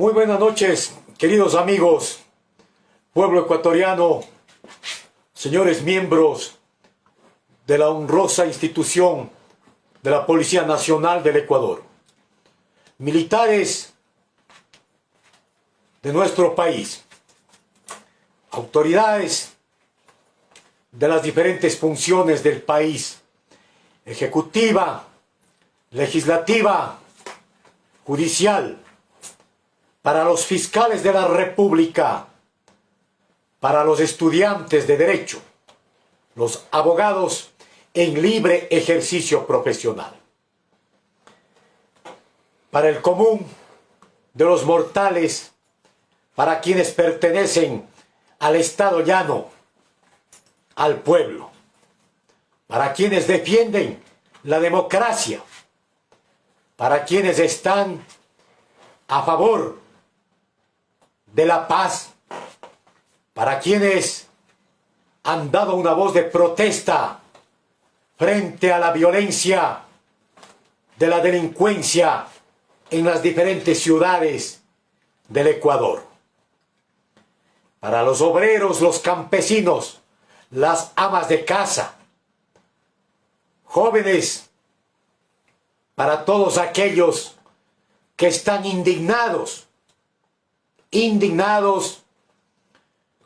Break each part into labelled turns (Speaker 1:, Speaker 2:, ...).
Speaker 1: Muy buenas noches, queridos amigos, pueblo ecuatoriano, señores miembros de la honrosa institución de la Policía Nacional del Ecuador, militares de nuestro país, autoridades de las diferentes funciones del país, ejecutiva, legislativa, judicial, para los fiscales de la República, para los estudiantes de Derecho, los abogados en libre ejercicio profesional, para el común de los mortales, para quienes pertenecen al Estado llano, al pueblo, para quienes defienden la democracia, para quienes están a favor de la paz, para quienes han dado una voz de protesta frente a la violencia de la delincuencia en las diferentes ciudades del Ecuador. Para los obreros, los campesinos, las amas de casa, jóvenes, para todos aquellos que están indignados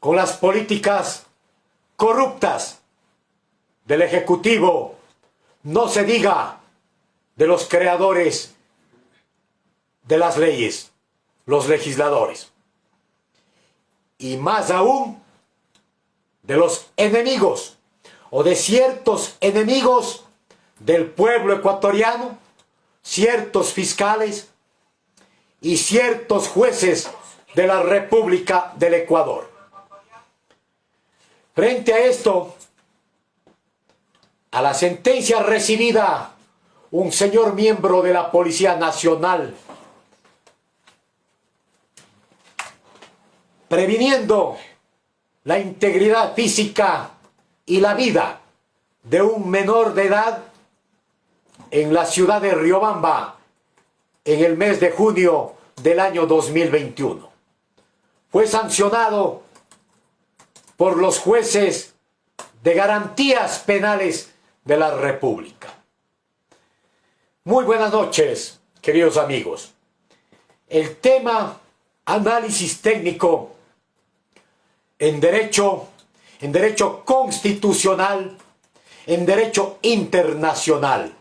Speaker 1: con las políticas corruptas del Ejecutivo, no se diga de los creadores de las leyes, los legisladores, y más aún de los enemigos o de ciertos enemigos del pueblo ecuatoriano, ciertos fiscales y ciertos jueces de la República del Ecuador. Frente a esto, a la sentencia recibida un señor miembro de la Policía Nacional, previniendo la integridad física y la vida de un menor de edad en la ciudad de Riobamba en el mes de junio del año 2021. Fue sancionado por los jueces de garantías penales de la República. Muy buenas noches, queridos amigos. El tema análisis técnico en derecho constitucional, en derecho internacional,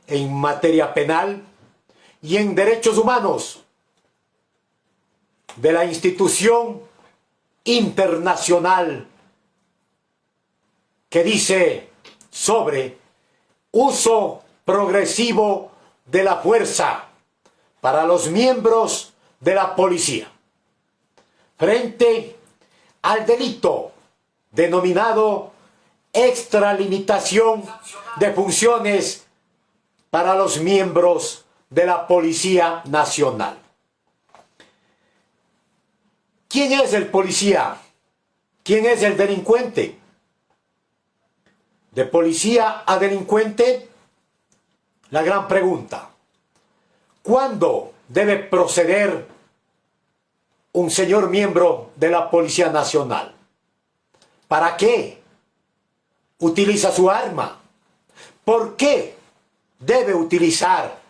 Speaker 1: en materia penal y en derechos humanos de la institución internacional que dice sobre uso progresivo de la fuerza para los miembros de la policía frente al delito denominado extralimitación de funciones para los miembros de la Policía Nacional. ¿Quién es el policía? ¿Quién es el delincuente? ¿De policía a delincuente? La gran pregunta. ¿Cuándo debe proceder un señor miembro de la Policía Nacional? ¿Para qué utiliza su arma? ¿Por qué debe utilizar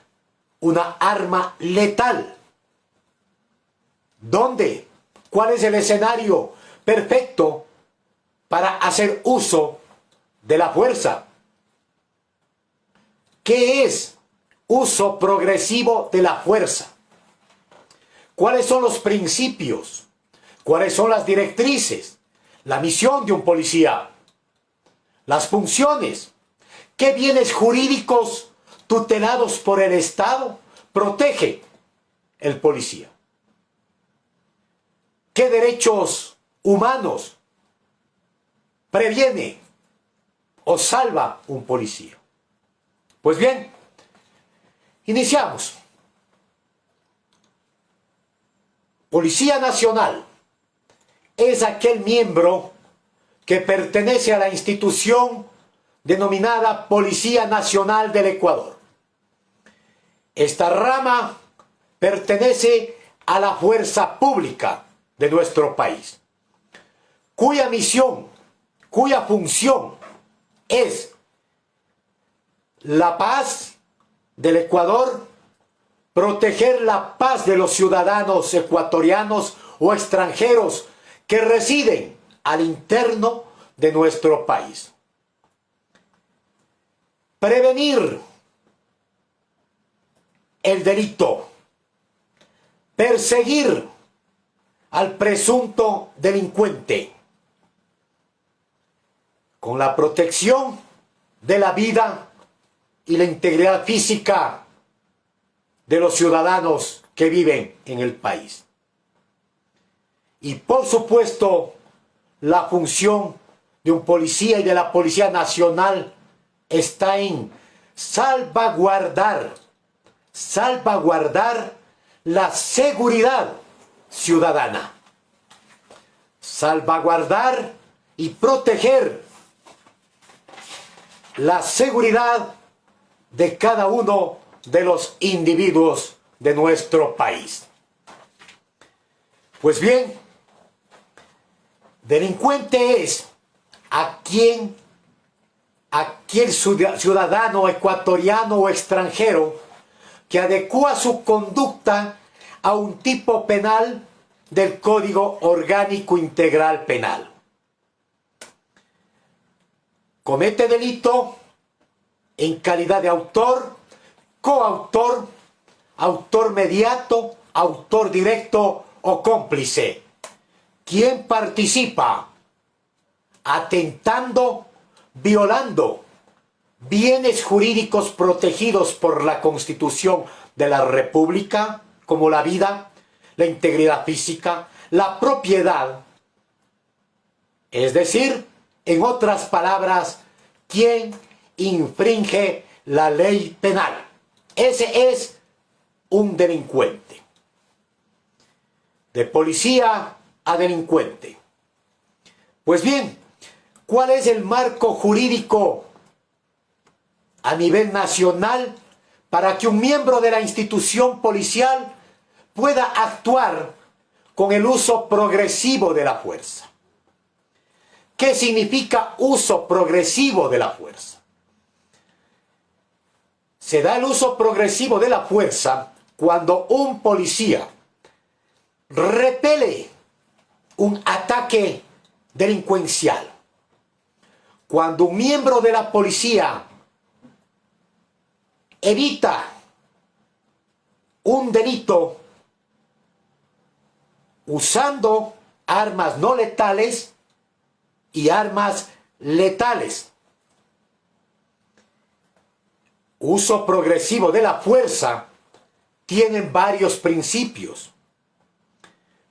Speaker 1: una arma letal? ¿Dónde? ¿Cuál es el escenario perfecto para hacer uso de la fuerza? ¿Qué es uso progresivo de la fuerza? ¿Cuáles son los principios? ¿Cuáles son las directrices? La misión de un policía. Las funciones. ¿Qué bienes jurídicos tutelados por el Estado protege el policía? ¿Qué derechos humanos previene o salva un policía? Pues bien, iniciamos. Policía Nacional es aquel miembro que pertenece a la institución denominada Policía Nacional del Ecuador. Esta rama pertenece a la fuerza pública de nuestro país, cuya misión, cuya función es la paz del Ecuador, proteger la paz de los ciudadanos ecuatorianos o extranjeros que residen al interno de nuestro país. Prevenir el delito, perseguir al presunto delincuente con la protección de la vida y la integridad física de los ciudadanos que viven en el país. Y por supuesto, la función de un policía y de la Policía Nacional está en salvaguardar la seguridad ciudadana, salvaguardar y proteger la seguridad de cada uno de los individuos de nuestro país. Pues bien, delincuente es aquel ciudadano ecuatoriano o extranjero que adecua su conducta a un tipo penal del Código Orgánico Integral Penal. Comete delito en calidad de autor, coautor, autor mediato, autor directo o cómplice. Quien participa atentando, violando bienes jurídicos protegidos por la Constitución de la República, como la vida, la integridad física, la propiedad. Es decir, en otras palabras, quien infringe la ley penal. Ese es un delincuente. De policía a delincuente. Pues bien, ¿cuál es el marco jurídico a nivel nacional para que un miembro de la institución policial pueda actuar con el uso progresivo de la fuerza? ¿Qué significa uso progresivo de la fuerza? Se da el uso progresivo de la fuerza cuando un policía repele un ataque delincuencial. Cuando un miembro de la policía evita un delito usando armas no letales y armas letales. Uso progresivo de la fuerza tienen varios principios.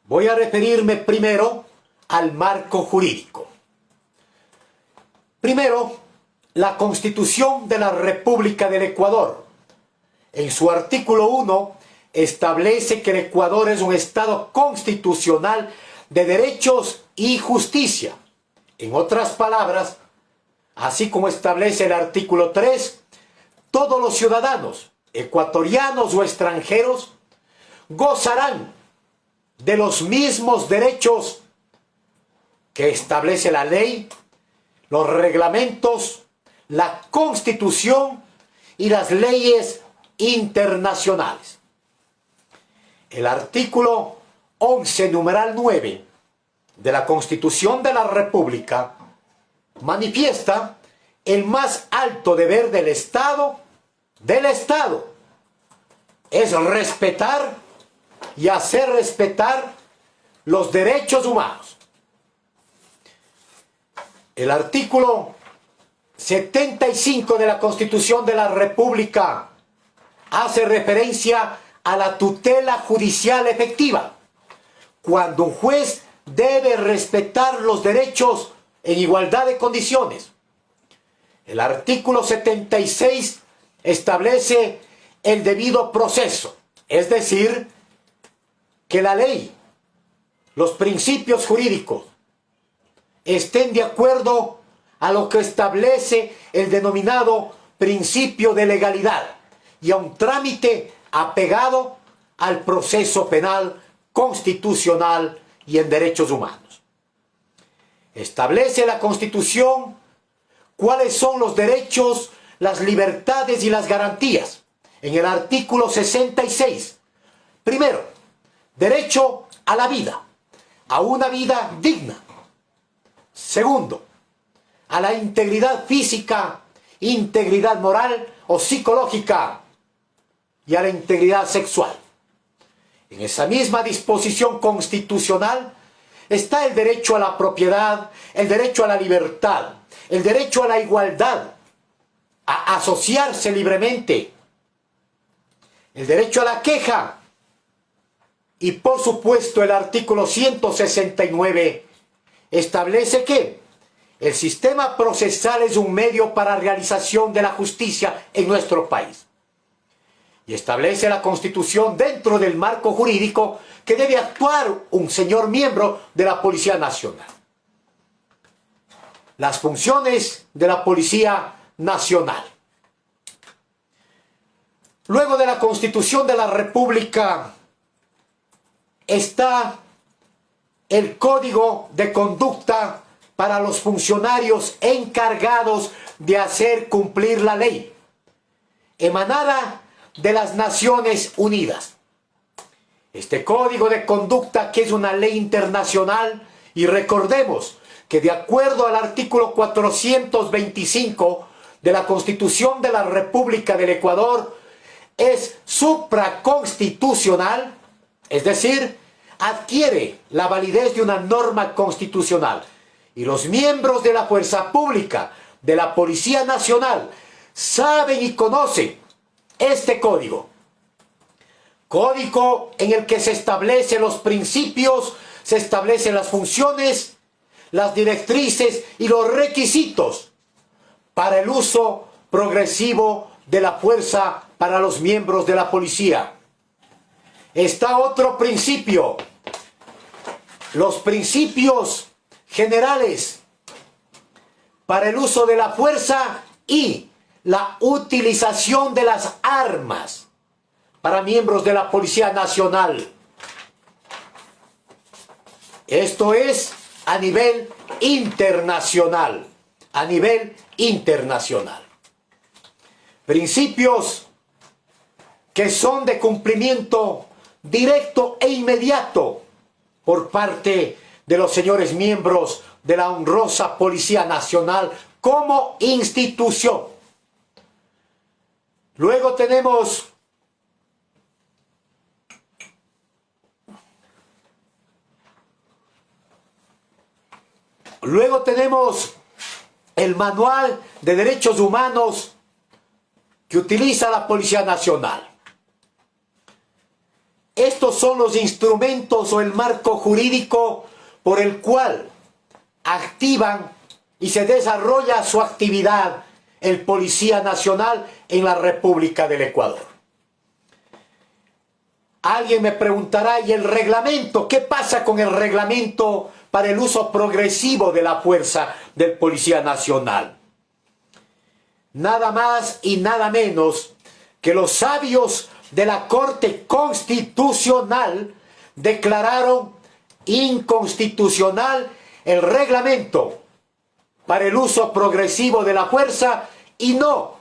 Speaker 1: Voy a referirme primero al marco jurídico. Primero, la Constitución de la República del Ecuador. En su artículo 1 establece que el Ecuador es un Estado constitucional de derechos y justicia. En otras palabras, así como establece el artículo 3, todos los ciudadanos, ecuatorianos o extranjeros, gozarán de los mismos derechos que establece la ley, los reglamentos, la Constitución y las leyes internacionales. El artículo 11, numeral 9 de la Constitución de la República manifiesta el más alto deber del Estado, es respetar y hacer respetar los derechos humanos. El artículo 75 de la Constitución de la República hace referencia a la tutela judicial efectiva, cuando un juez debe respetar los derechos en igualdad de condiciones. El artículo 76 establece el debido proceso, es decir, que la ley, los principios jurídicos, estén de acuerdo a lo que establece el denominado principio de legalidad y a un trámite apegado al proceso penal constitucional y en derechos humanos. Establece la Constitución cuáles son los derechos, las libertades y las garantías. En el artículo 66, primero, derecho a la vida, a una vida digna. Segundo, a la integridad física, integridad moral o psicológica y a la integridad sexual. En esa misma disposición constitucional está el derecho a la propiedad, el derecho a la libertad, el derecho a la igualdad, a asociarse libremente, el derecho a la queja y por supuesto el artículo 169 establece que el sistema procesal es un medio para realización de la justicia en nuestro país. Y establece la Constitución dentro del marco jurídico que debe actuar un señor miembro de la Policía Nacional. Las funciones de la Policía Nacional. Luego de la Constitución de la República está el Código de Conducta para los funcionarios encargados de hacer cumplir la ley, emanada de las Naciones Unidas. Este Código de Conducta, que es una ley internacional, y recordemos que de acuerdo al artículo 425 de la Constitución de la República del Ecuador, es supraconstitucional, es decir, adquiere la validez de una norma constitucional. Y los miembros de la Fuerza Pública, de la Policía Nacional, saben y conocen este código. Código en el que se establecen los principios, se establecen las funciones, las directrices y los requisitos para el uso progresivo de la fuerza para los miembros de la policía. Está otro principio, los principios generales para el uso de la fuerza y la utilización de las armas para miembros de la Policía Nacional. Esto es a nivel internacional, a nivel internacional. Principios que son de cumplimiento directo e inmediato por parte de los señores miembros de la honrosa Policía Nacional como institución. Luego tenemos el Manual de Derechos Humanos que utiliza la Policía Nacional. Estos son los instrumentos o el marco jurídico por el cual activan y se desarrolla su actividad el Policía Nacional en la República del Ecuador. Alguien me preguntará, ¿y el reglamento? ¿Qué pasa con el reglamento para el uso progresivo de la fuerza del Policía Nacional? Nada más y nada menos que los sabios de la Corte Constitucional declararon inconstitucional el reglamento para el uso progresivo de la fuerza y no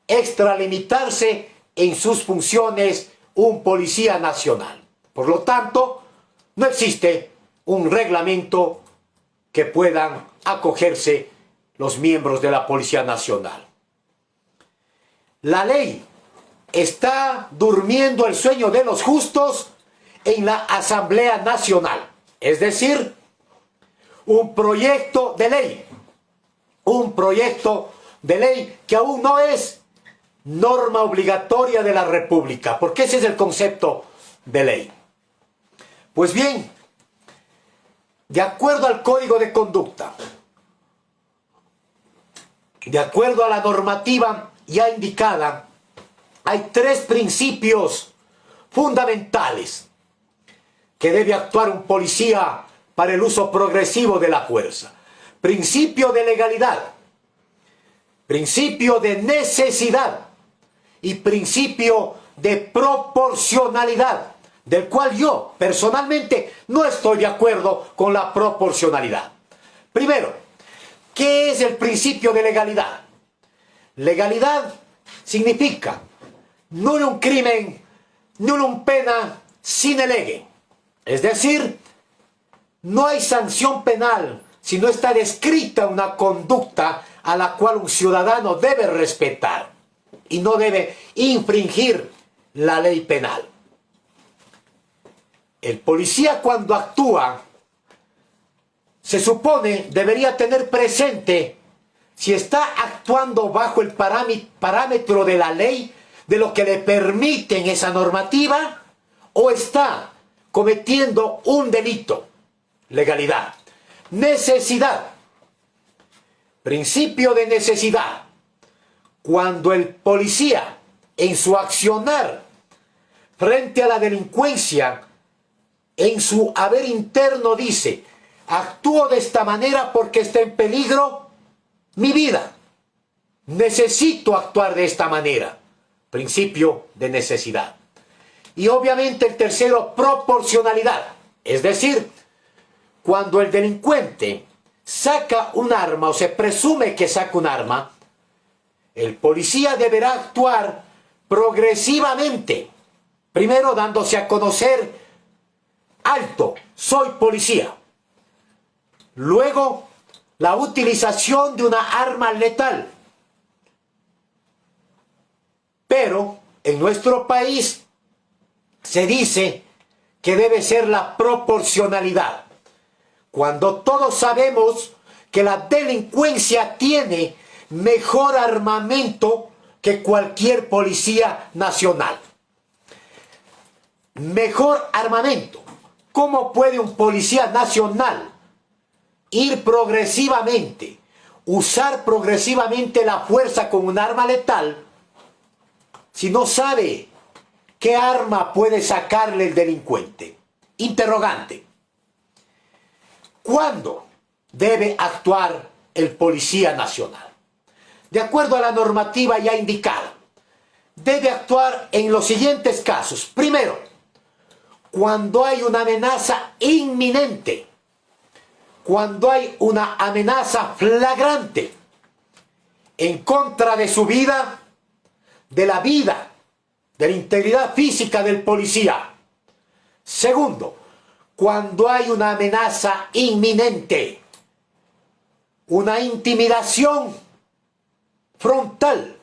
Speaker 1: extralimitarse en sus funciones un Policía Nacional. Por lo tanto, no existe un reglamento que puedan acogerse los miembros de la Policía Nacional. La ley está durmiendo el sueño de los justos en la Asamblea Nacional. Es decir, un proyecto de ley que aún no es norma obligatoria de la República, porque ese es el concepto de ley. Pues bien, de acuerdo al Código de Conducta, de acuerdo a la normativa ya indicada, hay tres principios fundamentales que debe actuar un policía para el uso progresivo de la fuerza. Principio de legalidad, principio de necesidad y principio de proporcionalidad. del cual yo personalmente no estoy de acuerdo con la proporcionalidad. Primero, ¿qué es el principio de legalidad? Legalidad significa nullum crimen, nullum pena sine lege. Es decir, no hay sanción penal si no está descrita una conducta a la cual un ciudadano debe respetar y no debe infringir la ley penal. El policía, cuando actúa, se supone debería tener presente si está actuando bajo el parámetro de la ley, de lo que le permiten esa normativa, o está cometiendo un delito. Legalidad. Necesidad. Principio de necesidad. Cuando el policía, en su accionar frente a la delincuencia, en su haber interno dice: actúo de esta manera porque está en peligro mi vida. Necesito actuar de esta manera. Principio de necesidad. Y obviamente el tercero, proporcionalidad. Es decir, cuando el delincuente saca un arma o se presume que saca un arma, el policía deberá actuar progresivamente. Primero dándose a conocer: alto, soy policía. Luego, la utilización de una arma letal. Pero en nuestro país se dice que debe ser la proporcionalidad, cuando todos sabemos que la delincuencia tiene mejor armamento que cualquier policía nacional. Mejor armamento. ¿Cómo puede un policía nacional ir progresivamente, usar progresivamente la fuerza con un arma letal, si no sabe qué arma puede sacarle el delincuente? Interrogante. ¿Cuándo debe actuar el policía nacional? De acuerdo a la normativa ya indicada, debe actuar en los siguientes casos. Primero, cuando hay una amenaza inminente, cuando hay una amenaza flagrante en contra de su vida, de la vida, de la integridad física del policía. Segundo, cuando hay una amenaza inminente, una intimidación frontal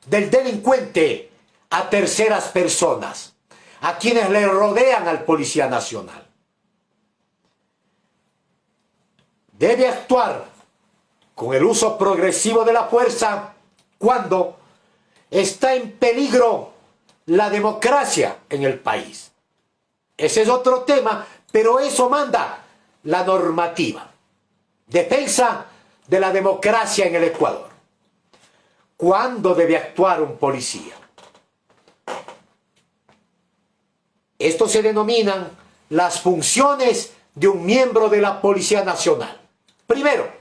Speaker 1: del delincuente a terceras personas, a quienes le rodean al policía nacional. Debe actuar con el uso progresivo de la fuerza cuando está en peligro la democracia en el país. Ese es otro tema, pero eso manda la normativa. Defensa de la democracia en el Ecuador. ¿Cuándo debe actuar un policía? Esto se denominan las funciones de un miembro de la Policía Nacional. Primero,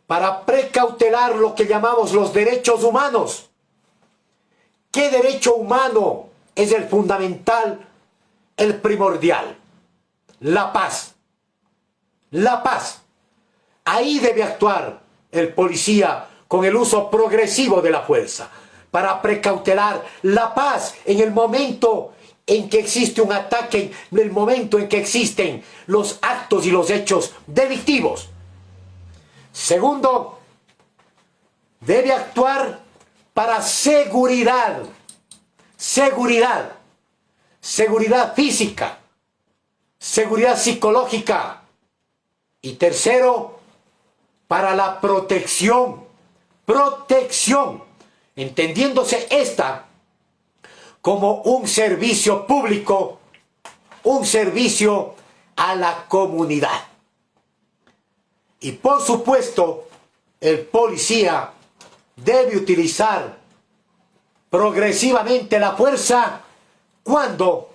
Speaker 1: para precautelar lo que llamamos los derechos humanos. ¿Qué derecho humano es el fundamental, el primordial? La paz. La paz. Ahí debe actuar el policía con el uso progresivo de la fuerza, para precautelar la paz en el momento en que existe un ataque, en el momento en que existen los actos y los hechos delictivos. Segundo, debe actuar para seguridad. Seguridad. Seguridad física. Seguridad psicológica. Y tercero, para la protección. Protección. Entendiéndose esta como un servicio público, un servicio a la comunidad. Y por supuesto, el policía debe utilizar progresivamente la fuerza cuando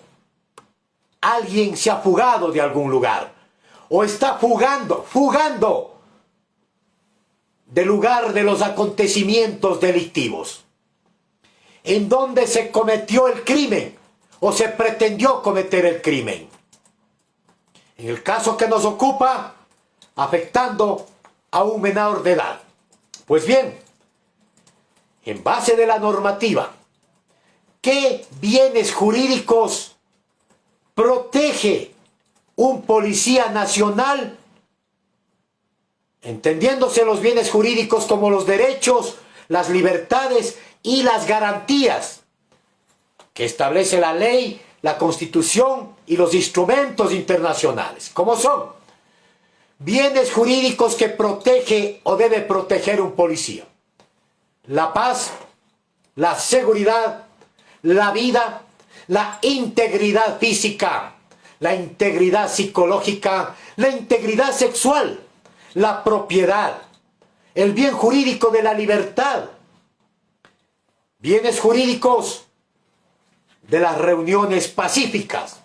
Speaker 1: alguien se ha fugado de algún lugar o está fugando del lugar de los acontecimientos delictivos, en donde se cometió el crimen o se pretendió cometer el crimen. En el caso que nos ocupa, afectando a un menor de edad. Pues bien, en base de la normativa, ¿qué bienes jurídicos protege un policía nacional? Entendiéndose los bienes jurídicos como los derechos, las libertades y las garantías que establece la ley, la Constitución y los instrumentos internacionales. ¿Cómo son? Bienes jurídicos que protege o debe proteger un policía: la paz, la seguridad, la vida, la integridad física, la integridad psicológica, la integridad sexual, la propiedad, el bien jurídico de la libertad, bienes jurídicos de las reuniones pacíficas.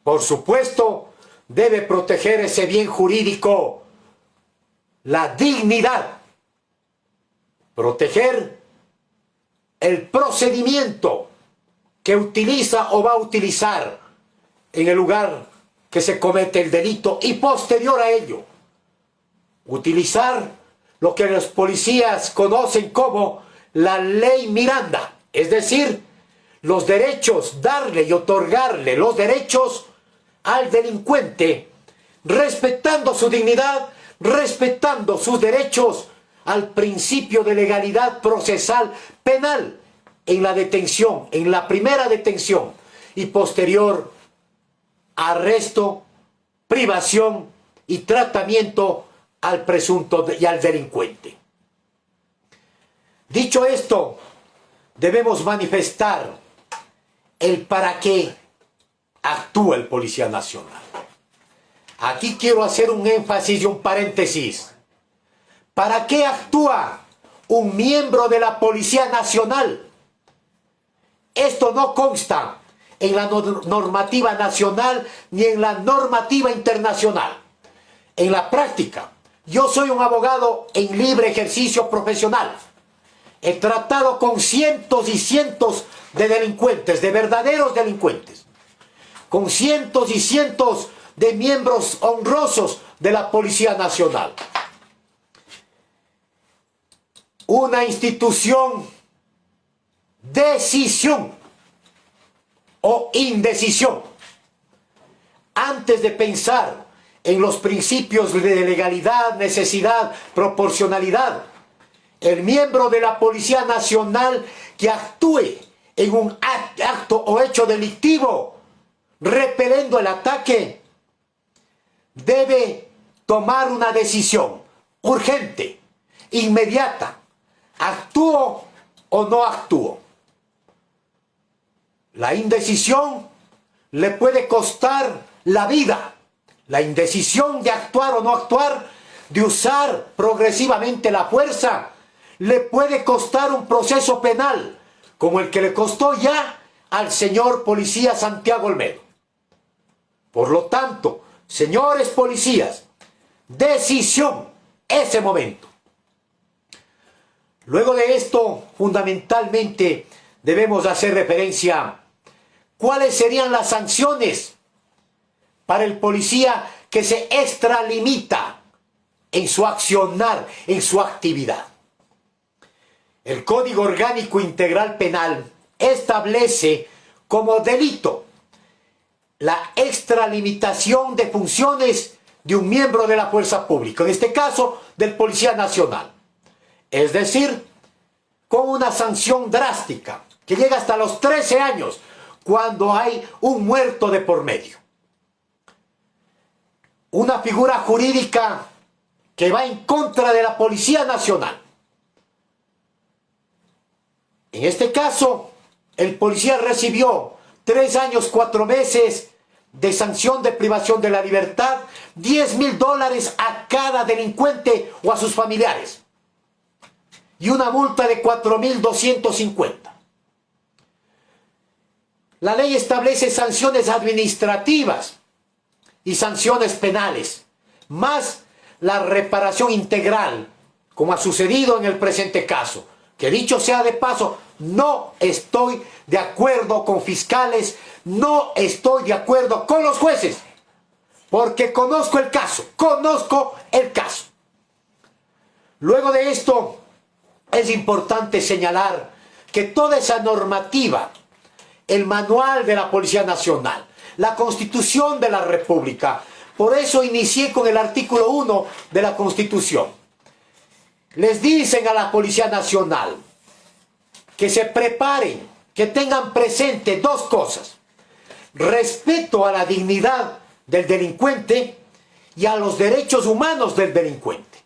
Speaker 1: Por supuesto, debe proteger ese bien jurídico la dignidad, proteger el procedimiento que utiliza o va a utilizar en el lugar que se comete el delito y posterior a ello, utilizar lo que los policías conocen como la ley Miranda, es decir, los derechos, darle y otorgarle los derechos al delincuente, respetando su dignidad, respetando sus derechos al principio de legalidad procesal penal en la detención, en la primera detención y posterior arresto, privación y tratamiento al presunto y al delincuente. Dicho esto, debemos manifestar el para qué actúa el Policía Nacional. Aquí quiero hacer un énfasis y un paréntesis. ¿Para qué actúa un miembro de la Policía Nacional? Esto no consta en la normativa nacional ni en la normativa internacional. En la práctica, yo soy un abogado en libre ejercicio profesional. He tratado con cientos y cientos de delincuentes, de verdaderos delincuentes, con cientos y cientos de miembros honrosos de la Policía Nacional. Una institución, decisión o indecisión. Antes de pensar en los principios de legalidad, necesidad, proporcionalidad, el miembro de la Policía Nacional que actúe en un acto o hecho delictivo, repeliendo el ataque, debe tomar una decisión urgente, inmediata. ¿Actúo o no actúo? La indecisión le puede costar la vida. La indecisión de actuar o no actuar, de usar progresivamente la fuerza, le puede costar un proceso penal, como el que le costó ya al señor policía Santiago Olmedo. Por lo tanto, señores policías, decisión, ese momento. Luego de esto, fundamentalmente, debemos hacer referencia a cuáles serían las sanciones para el policía que se extralimita en su accionar, en su actividad. El Código Orgánico Integral Penal establece como delito la extralimitación de funciones de un miembro de la fuerza pública, en este caso del Policía Nacional. Es decir, con una sanción drástica que llega hasta los 13 años cuando hay un muerto de por medio. Una figura jurídica que va en contra de la Policía Nacional. En este caso, el policía recibió 3 años, 4 meses de sanción de privación de la libertad, $10,000 a cada delincuente o a sus familiares, y una multa de 4,250. La ley establece sanciones administrativas y sanciones penales, más la reparación integral, como ha sucedido en el presente caso, que dicho sea de paso, no estoy de acuerdo con fiscales, no estoy de acuerdo con los jueces, porque conozco el caso, Luego de esto, es importante señalar que toda esa normativa, el manual de la Policía Nacional, la Constitución de la República, por eso inicié con el artículo 1 de la Constitución. Les dicen a la Policía Nacional que se preparen, que tengan presente dos cosas: respeto a la dignidad del delincuente y a los derechos humanos del delincuente.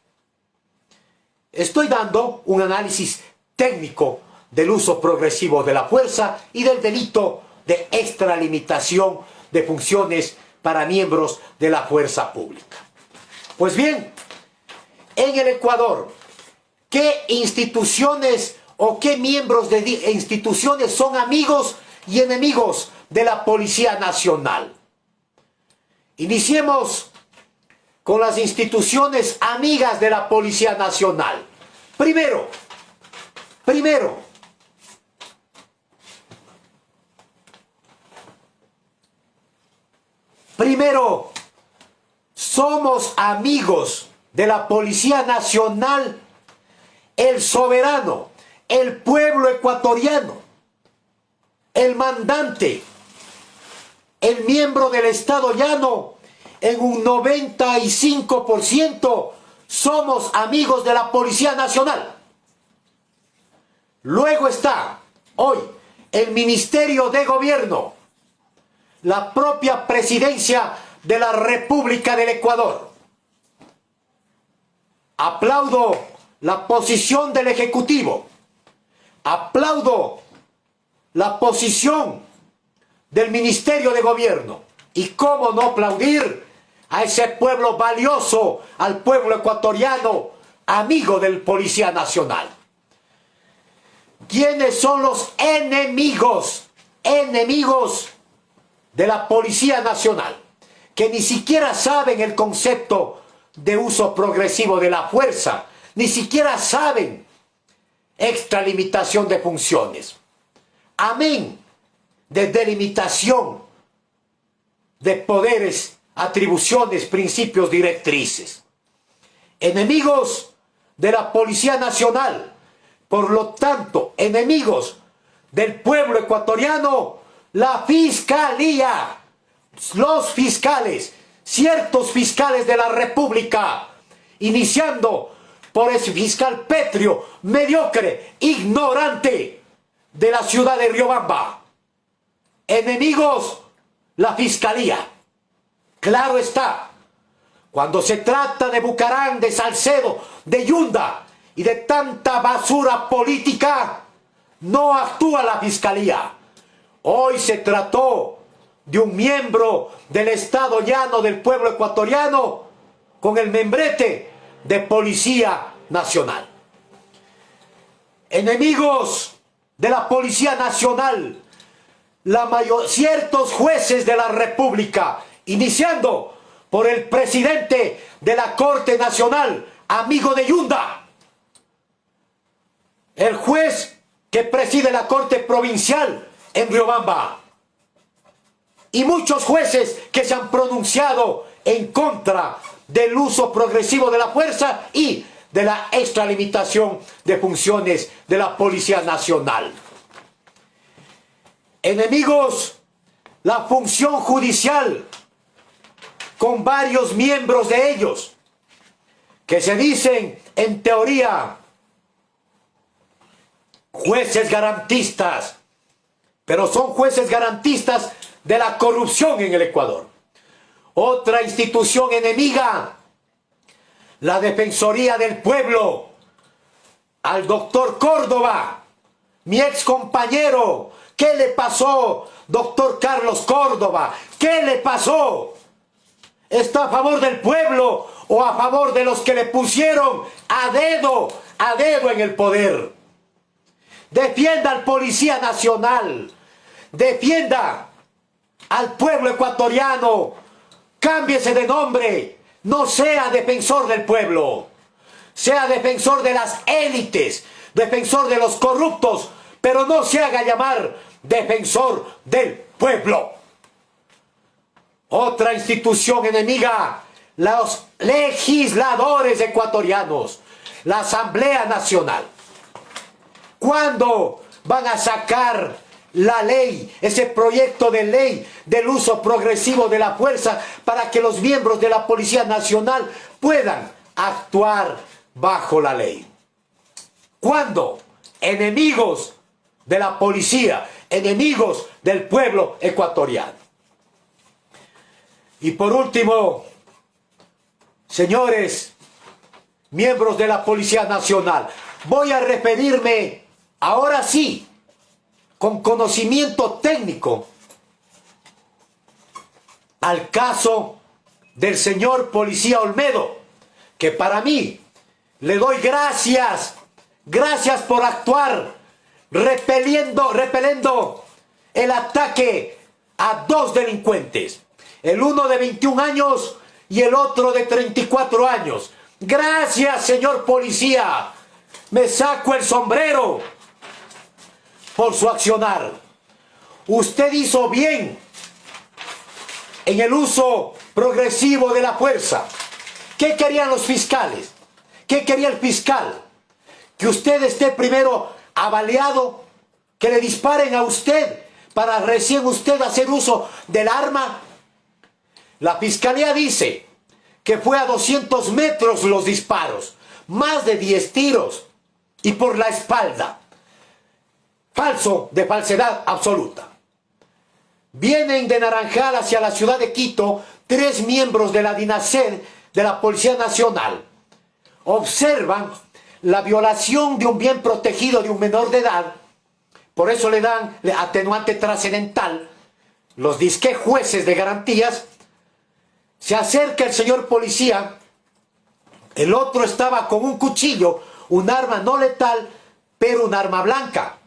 Speaker 1: Estoy dando un análisis técnico del uso progresivo de la fuerza y del delito de extralimitación de funciones para miembros de la fuerza pública. Pues bien, en el Ecuador, ¿qué instituciones o qué miembros de instituciones son amigos y enemigos de la Policía Nacional? Iniciemos con las instituciones amigas de la Policía Nacional. Primero, somos amigos de la Policía Nacional, el soberano, el pueblo ecuatoriano, el mandante, el miembro del Estado Llano. En un 95% somos amigos de la Policía Nacional. Luego está hoy el Ministerio de Gobierno, la propia Presidencia de la República del Ecuador. Aplaudo la posición del Ejecutivo, aplaudo la posición del Ministerio de Gobierno, y cómo no aplaudir a ese pueblo valioso, al pueblo ecuatoriano, amigo del Policía Nacional. ¿Quiénes son los enemigos de la Policía Nacional? Que ni siquiera saben el concepto de uso progresivo de la fuerza, ni siquiera saben extralimitación de funciones. Amén de delimitación de poderes, atribuciones, principios, directrices. Enemigos de la Policía Nacional, por lo tanto, enemigos del pueblo ecuatoriano, la Fiscalía, los fiscales, ciertos fiscales de la República, iniciando por ese fiscal pétreo, mediocre, ignorante de la ciudad de Riobamba. Enemigos, la Fiscalía. Claro está, cuando se trata de Bucarán, de Salcedo, de Yunda y de tanta basura política, no actúa la Fiscalía. Hoy se trató de un miembro del Estado Llano del pueblo ecuatoriano con el membrete de Policía Nacional. Enemigos de la Policía Nacional, ciertos jueces de la República, iniciando por el presidente de la Corte Nacional, amigo de Yunda, el juez que preside la Corte Provincial en Riobamba, y muchos jueces que se han pronunciado en contra del uso progresivo de la fuerza y de la extralimitación de funciones de la Policía Nacional. Enemigos, la función judicial, con varios miembros de ellos, que se dicen, en teoría, jueces garantistas, pero son jueces garantistas de la corrupción en el Ecuador. Otra institución enemiga, la Defensoría del Pueblo, al doctor Córdoba, mi ex compañero. ¿Qué le pasó, doctor Carlos Córdoba? ¿Qué le pasó? ¿Está a favor del pueblo o a favor de los que le pusieron a dedo en el poder? Defienda al Policía Nacional, defienda al pueblo ecuatoriano, cámbiese de nombre, no sea defensor del pueblo, sea defensor de las élites, defensor de los corruptos, pero no se haga llamar defensor del pueblo. Otra institución enemiga, los legisladores ecuatorianos, la Asamblea Nacional. ¿Cuándo van a sacar la ley, ese proyecto de ley del uso progresivo de la fuerza para que los miembros de la Policía Nacional puedan actuar bajo la ley? ¿Cuándo? Enemigos de la policía, enemigos del pueblo ecuatoriano. Y por último, señores, miembros de la Policía Nacional, voy a referirme ahora sí, con conocimiento técnico, al caso del señor policía Olmedo, que para mí le doy gracias por actuar repeliendo el ataque a dos delincuentes, el uno de 21 años y el otro de 34 años. Gracias, señor policía, me saco el sombrero por su accionar. Usted hizo bien en el uso progresivo de la fuerza. ¿Qué querían los fiscales? ¿Qué quería el fiscal? Que usted esté primero avaliado, que le disparen a usted para recién usted hacer uso del arma. La fiscalía dice que fue a 200 metros los disparos, más de 10 tiros y por la espalda. Falso, de falsedad absoluta. Vienen de Naranjal hacia la ciudad de Quito 3 miembros de la DINASED, de la Policía Nacional. Observan la violación de un bien protegido de un menor de edad, por eso le dan atenuante trascendental, los disque jueces de garantías. Se acerca el señor policía, el otro estaba con un cuchillo, un arma no letal, pero un arma blanca.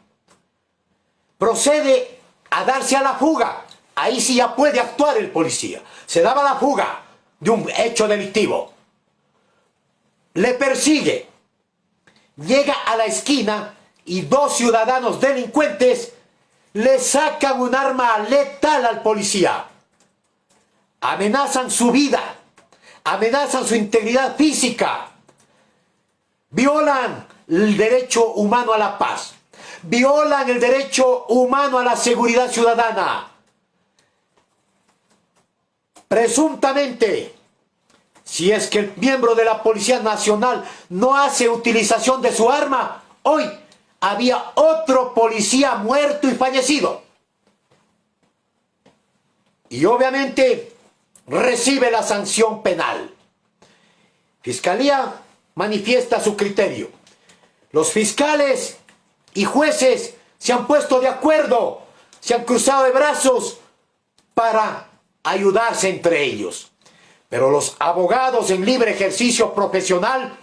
Speaker 1: Procede a darse a la fuga. Ahí sí ya puede actuar el policía. Se daba la fuga de un hecho delictivo. Le persigue. Llega a la esquina y 2 ciudadanos delincuentes le sacan un arma letal al policía. Amenazan su vida. Amenazan su integridad física. Violan el derecho humano a la paz. Violan el derecho humano a la seguridad ciudadana. Presuntamente, si es que el miembro de la Policía Nacional no hace utilización de su arma, hoy había otro policía muerto y fallecido. Y obviamente recibe la sanción penal. Fiscalía manifiesta su criterio. Los fiscales y jueces se han puesto de acuerdo, se han cruzado de brazos para ayudarse entre ellos. Pero los abogados en libre ejercicio profesional,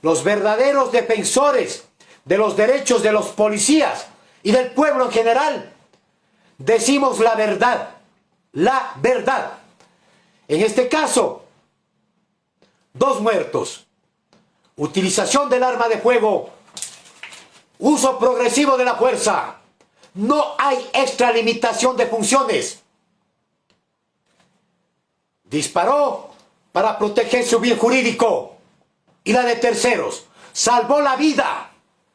Speaker 1: los verdaderos defensores de los derechos de los policías y del pueblo en general, decimos la verdad, la verdad. En este caso, 2 muertos, utilización del arma de fuego, uso progresivo de la fuerza, no hay extralimitación de funciones. Disparó para proteger su bien jurídico y la de terceros. Salvó la vida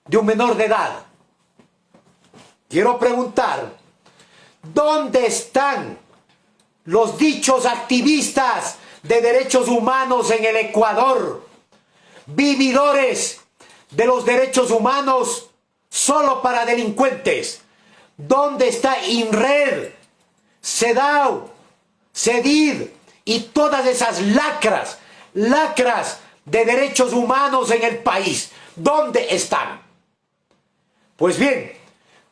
Speaker 1: de un menor de edad. Quiero preguntar, ¿dónde están los dichos activistas de derechos humanos en el Ecuador? Vividores de los derechos humanos solo para delincuentes. ¿Dónde está INRED, CEDAW, CEDID y todas esas lacras de derechos humanos en el país? ¿Dónde están? Pues bien,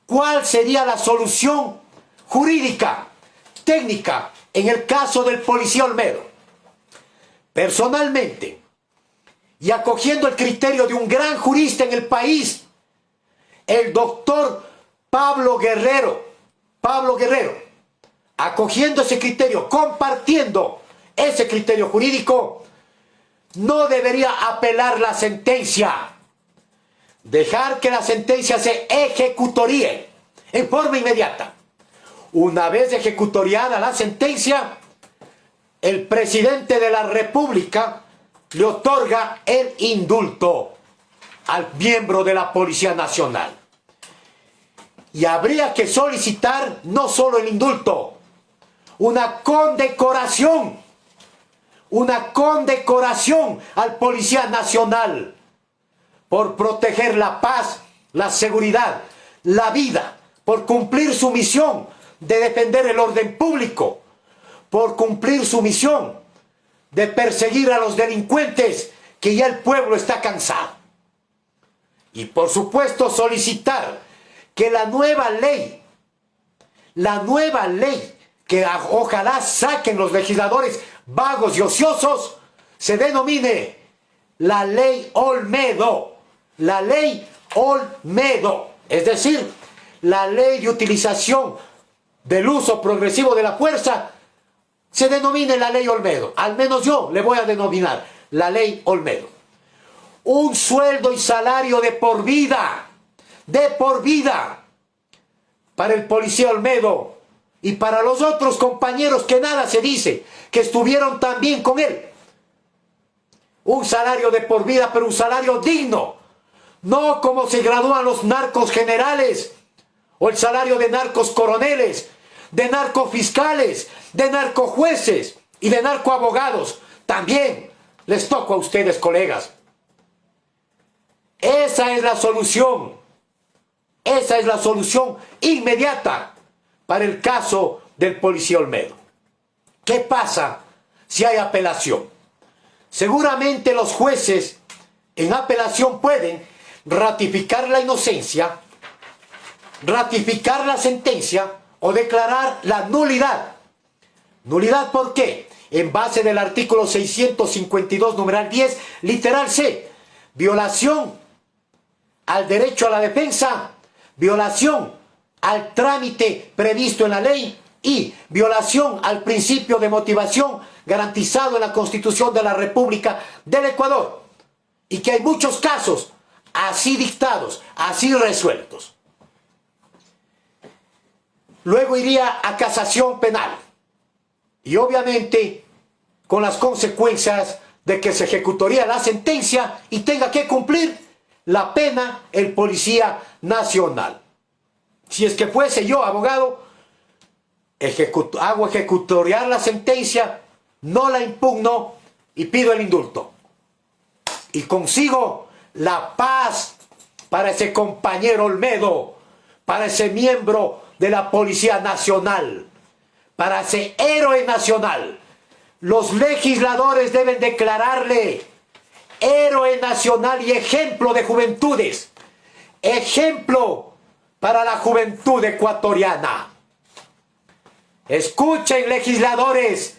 Speaker 1: ¿cuál sería la solución jurídica, técnica, en el caso del policía Olmedo? Personalmente, y acogiendo el criterio de un gran jurista en el país, el doctor Pablo Guerrero, acogiendo ese criterio, compartiendo ese criterio jurídico, no debería apelar la sentencia. dejar que la sentencia se ejecutoríe en forma inmediata. Una vez ejecutoriada la sentencia, el presidente de la República le otorga el indulto al miembro de la Policía Nacional. Y habría que solicitar no solo el indulto, una condecoración al Policía Nacional por proteger la paz, la seguridad, la vida, por cumplir su misión de defender el orden público, por cumplir su misión de perseguir a los delincuentes, que ya el pueblo está cansado. Y por supuesto solicitar que la nueva ley que ojalá saquen los legisladores vagos y ociosos, se denomine la ley Olmedo. La ley Olmedo, es decir, la ley de utilización del uso progresivo de la fuerza, se denomine la ley Olmedo. Al menos yo le voy a denominar la ley Olmedo. Un sueldo y salario de por vida, para el policía Olmedo y para los otros compañeros que nada se dice, que estuvieron también con él. Un salario de por vida, pero un salario digno, no como se gradúan los narcos generales, o el salario de narcos coroneles, de narcofiscales, de narcojueces y de narcoabogados. También les toca a ustedes, colegas. Esa es la solución. Esa es la solución inmediata para el caso del policía Olmedo. ¿Qué pasa si hay apelación? Seguramente los jueces en apelación pueden ratificar la inocencia, ratificar la sentencia o declarar la nulidad. ¿Nulidad por qué? En base del artículo 652, numeral 10, literal C. Violación al derecho a la defensa, violación al trámite previsto en la ley y violación al principio de motivación garantizado en la Constitución de la República del Ecuador. Y que hay muchos casos así dictados, así resueltos. Luego iría a casación penal. Y obviamente con las consecuencias de que se ejecutaría la sentencia y tenga que cumplir la pena el policía nacional. Si es que fuese yo abogado, hago ejecutoriar la sentencia, no la impugno y pido el indulto. Y consigo la paz para ese compañero Olmedo, para ese miembro de la Policía Nacional, para ese héroe nacional. Los legisladores deben declararle héroe nacional y ejemplo de juventudes. Ejemplo para la juventud ecuatoriana. Escuchen, legisladores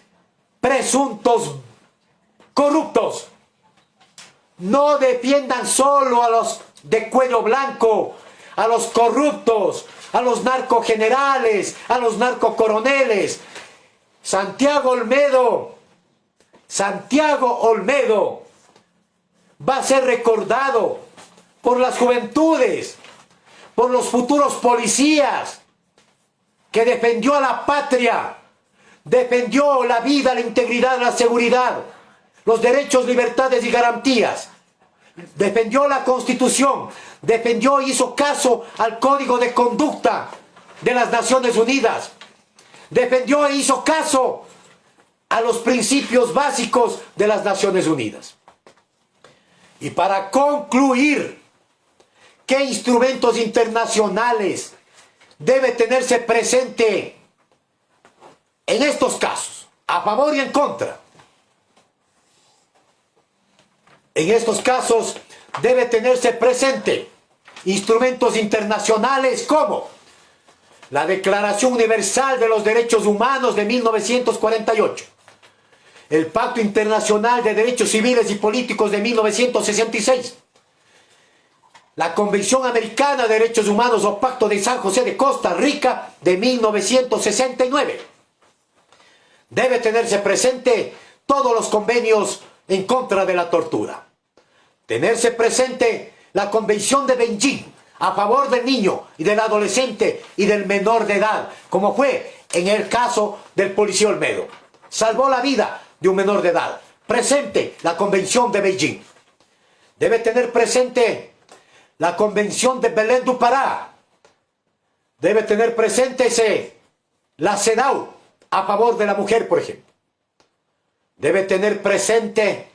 Speaker 1: presuntos corruptos. No defiendan solo a los de cuello blanco, a los corruptos, a los narcogenerales, a los narcocoroneles. Santiago Olmedo va a ser recordado por las juventudes, por los futuros policías, que defendió a la patria, defendió la vida, la integridad, la seguridad, los derechos, libertades y garantías, defendió la Constitución, defendió y hizo caso al Código de Conducta de las Naciones Unidas, defendió e hizo caso a los principios básicos de las Naciones Unidas. Y para concluir, ¿qué instrumentos internacionales debe tenerse presente en estos casos, a favor y en contra? En estos casos debe tenerse presente instrumentos internacionales como la Declaración Universal de los Derechos Humanos de 1948, el Pacto Internacional de Derechos Civiles y Políticos de 1966, la Convención Americana de Derechos Humanos o Pacto de San José de Costa Rica de 1969. Debe tenerse presente todos los convenios en contra de la tortura. Tenerse presente la Convención de Beijing a favor del niño y del adolescente y del menor de edad, como fue en el caso del policía Olmedo. Salvó la vida de un menor de edad. Presente la Convención de Beijing. Debe tener presente la Convención de Belén du Pará. Debe tener presente la CEDAW a favor de la mujer, por ejemplo. Debe tener presente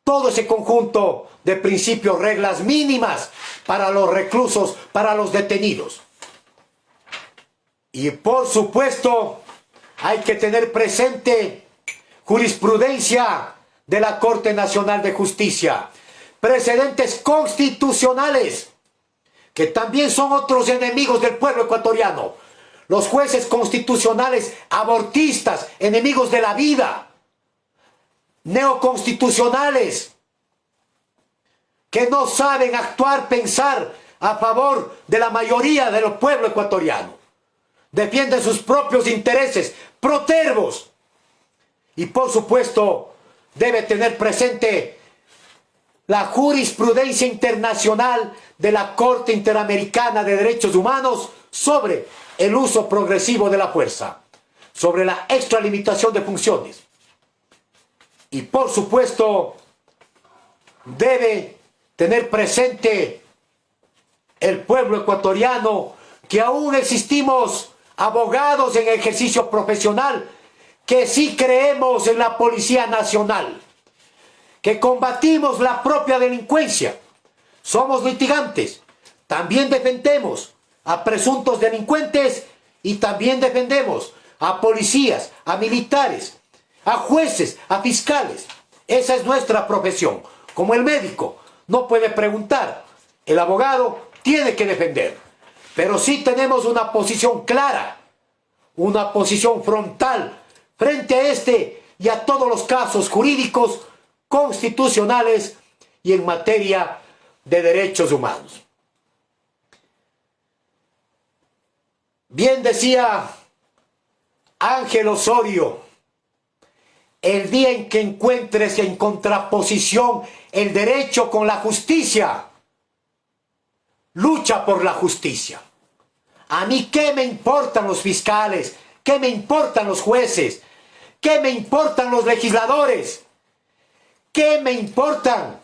Speaker 1: todo ese conjunto de principios, reglas mínimas para los reclusos, para los detenidos. Y por supuesto, hay que tener presente jurisprudencia de la Corte Nacional de Justicia, precedentes constitucionales, que también son otros enemigos del pueblo ecuatoriano. Los jueces constitucionales abortistas, enemigos de la vida, neoconstitucionales, que no saben actuar, pensar a favor de la mayoría del pueblo ecuatoriano. Defienden sus propios intereses, protervos. Y por supuesto, debe tener presente la jurisprudencia internacional de la Corte Interamericana de Derechos Humanos sobre el uso progresivo de la fuerza, sobre la extralimitación de funciones. Y por supuesto, debe tener presente el pueblo ecuatoriano que aún existimos abogados en ejercicio profesional que sí creemos en la Policía Nacional, que combatimos la propia delincuencia, somos litigantes, también defendemos a presuntos delincuentes y también defendemos a policías, a militares, a jueces, a fiscales. Esa es nuestra profesión. Como el médico no puede preguntar, el abogado tiene que defender. Pero sí tenemos una posición clara, una posición frontal frente a este y a todos los casos jurídicos, constitucionales y en materia de derechos humanos. Bien decía Ángel Osorio, el día en que encuentres en contraposición el derecho con la justicia, lucha por la justicia. A mí qué me importan los fiscales, qué me importan los jueces, qué me importan los legisladores, qué me importan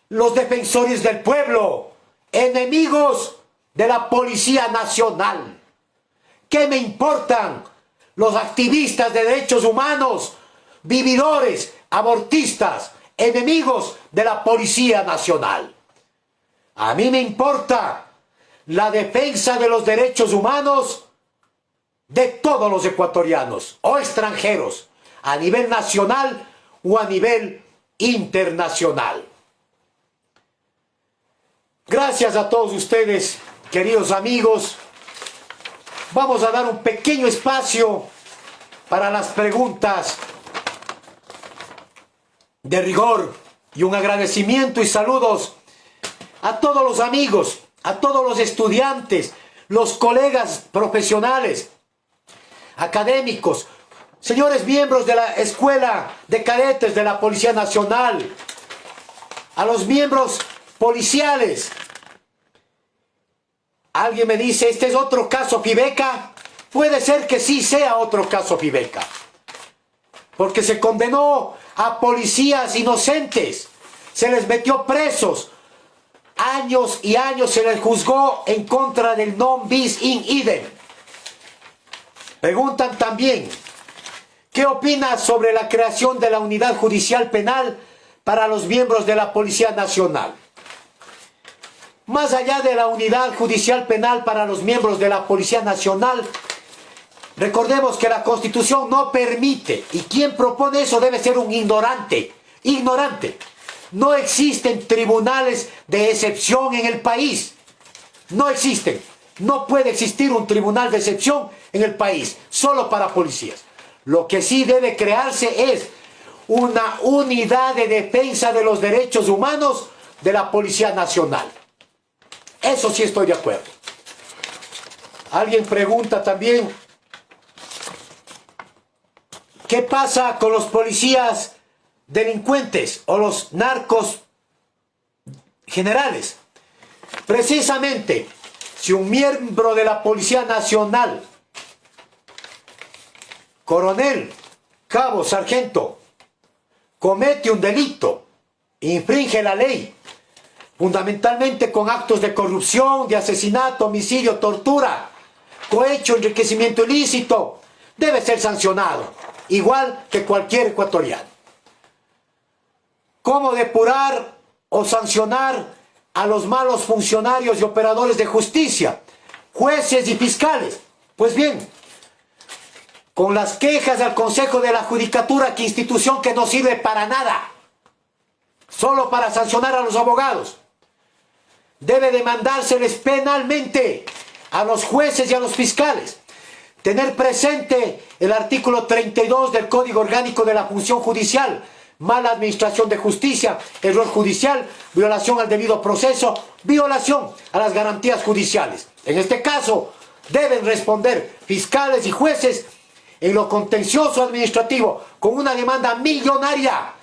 Speaker 1: los defensores del pueblo, enemigos de la Policía Nacional. ¿Qué me importan los activistas de derechos humanos, vividores, abortistas, enemigos de la Policía Nacional? A mí me importa la defensa de los derechos humanos de todos los ecuatorianos o extranjeros, a nivel nacional o a nivel internacional. Gracias a todos ustedes, queridos amigos. Vamos a dar un pequeño espacio para las preguntas de rigor y un agradecimiento y saludos a todos los amigos, a todos los estudiantes, los colegas profesionales, académicos, señores miembros de la Escuela de Cadetes de la Policía Nacional, a los miembros policiales. Alguien me dice, ¿este es otro caso Fibeca? Puede ser que sí sea otro caso Fibeca, porque se condenó a policías inocentes, se les metió presos, años y años se les juzgó en contra del non bis in idem. Preguntan también, ¿qué opinas sobre la creación de la Unidad Judicial Penal para los miembros de la Policía Nacional? Más allá de la Unidad Judicial Penal para los miembros de la Policía Nacional, recordemos que la Constitución no permite, y quien propone eso debe ser un ignorante, ignorante. No existen tribunales de excepción en el país, no existen. No puede existir un tribunal de excepción en el país, solo para policías. Lo que sí debe crearse es una unidad de defensa de los derechos humanos de la Policía Nacional. Eso sí estoy de acuerdo. Alguien pregunta también, ¿qué pasa con los policías delincuentes o los narcos generales. Precisamente, si un miembro de la Policía Nacional, coronel, cabo, sargento, comete un delito, infringe la ley, fundamentalmente con actos de corrupción, de asesinato, homicidio, tortura, cohecho, enriquecimiento ilícito, debe ser sancionado, igual que cualquier ecuatoriano. ¿Cómo depurar o sancionar a los malos funcionarios y operadores de justicia, jueces y fiscales? Pues bien, con las quejas al Consejo de la Judicatura, que institución que no sirve para nada, solo para sancionar a los abogados. Debe demandárseles penalmente a los jueces y a los fiscales. Tener presente el artículo 32 del Código Orgánico de la Función Judicial: mala administración de justicia, error judicial, violación al debido proceso, violación a las garantías judiciales. En este caso, deben responder fiscales y jueces en lo contencioso administrativo con una demanda millonaria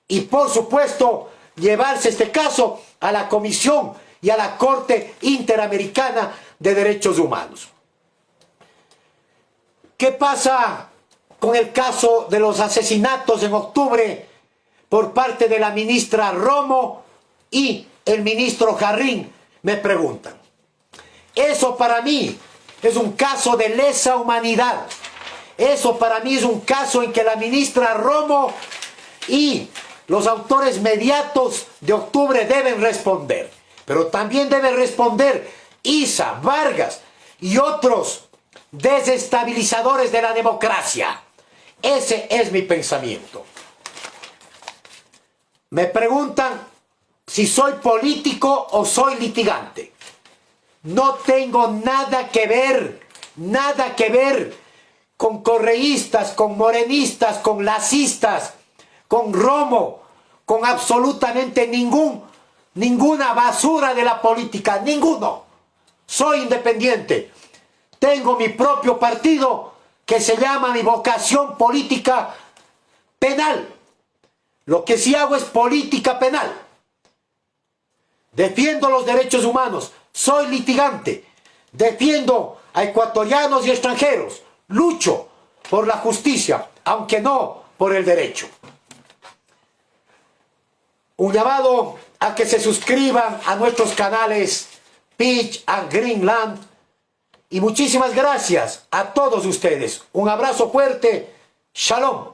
Speaker 1: y, por supuesto, llevarse este caso a la Comisión y a la Corte Interamericana de Derechos Humanos. ¿Qué pasa con el caso de los asesinatos en octubre por parte de la ministra Romo y el ministro Jarrín? Me preguntan. Eso para mí es un caso de lesa humanidad. Eso para mí es un caso en que la ministra Romo y los autores mediatos de octubre deben responder. Pero también debe responder Isa, Vargas y otros desestabilizadores de la democracia. Ese es mi pensamiento. Me preguntan si soy político o soy litigante. No tengo nada que ver con correístas, con morenistas, con lacistas, con Romo, con absolutamente ninguna basura de la política, ninguno. Soy independiente. Tengo mi propio partido que se llama mi vocación política penal. Lo que sí hago es política penal. Defiendo los derechos humanos. Soy litigante. Defiendo a ecuatorianos y extranjeros. Lucho por la justicia, aunque no por el derecho. Un llamado a que se suscriban a nuestros canales Pitch and Greenland. Y muchísimas gracias a todos ustedes. Un abrazo fuerte. Shalom.